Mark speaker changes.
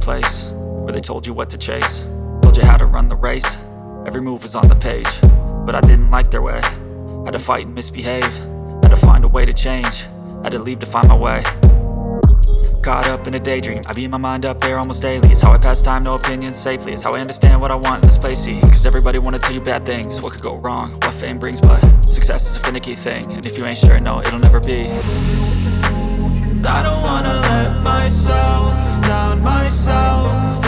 Speaker 1: place where they told you what to chase, told you how to run the race. Every move was on the page, but I didn't like their way. Had to fight and misbehave, had to find a way to change, had to leave to find my way. Caught up in a daydream, I beat my mind up there almost daily. It's how I pass time, no opinions safely. It's how I understand what I want in this place, see. Cause everybody wanna tell you bad things, what could go wrong, what fame brings. But success is a finicky thing, and if you ain't sure, no, it'll never be. I don't wanna let myself down myself.